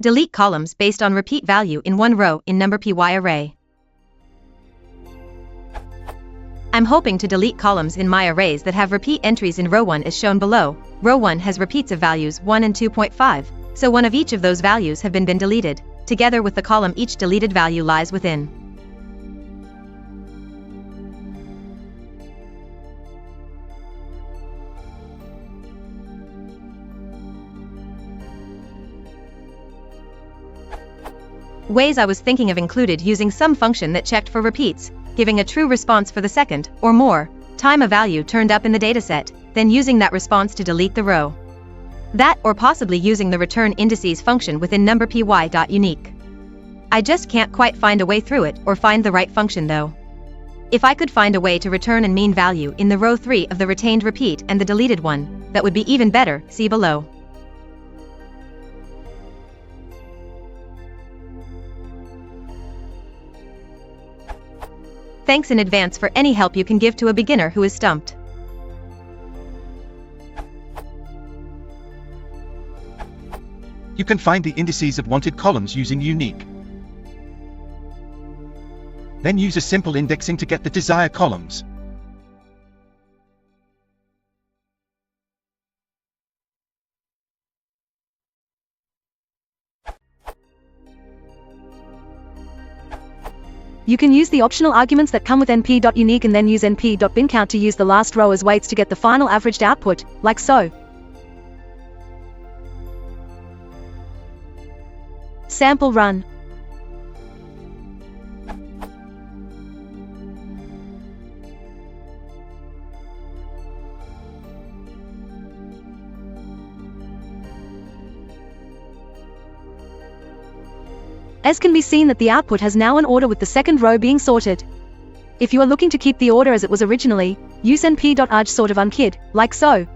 Delete columns based on repeat value in one row in Numpy array. I'm hoping to delete columns in my arrays that have repeat entries in row 1 as shown below. Row 1 has repeats of values 1 and 2.5, so one of each of those values have been deleted, together with the column each deleted value lies within. Ways I was thinking of included using some function that checked for repeats, giving a true response for the second, or more, time a value turned up in the dataset, then using that response to delete the row. That or possibly using the return indices function within numpy.unique. I just can't quite find a way through it or find the right function though. If I could find a way to return a mean value in the row 3 of the retained repeat and the deleted one, that would be even better, see below. Thanks in advance for any help you can give to a beginner who is stumped. You can find the indices of wanted columns using unique. Then use a simple indexing to get the desired columns. You can use the optional arguments that come with np.unique and then use np.binCount to use the last row as weights to get the final averaged output, like so. Sample run. As can be seen that the output has now an order with the second row being sorted. If you are looking to keep the order as it was originally, use np.arg_unkid, like so.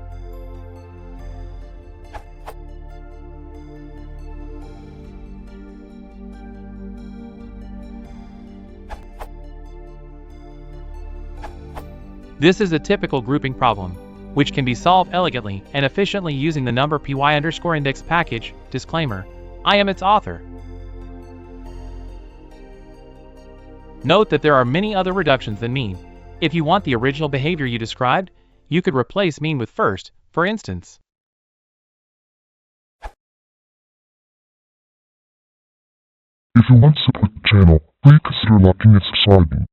This is a typical grouping problem, which can be solved elegantly and efficiently using the numpy_index package. Disclaimer: I am its author. Note that there are many other reductions than mean. If you want the original behavior you described, you could replace mean with first, for instance. If you want to support the channel, please consider liking and subscribing.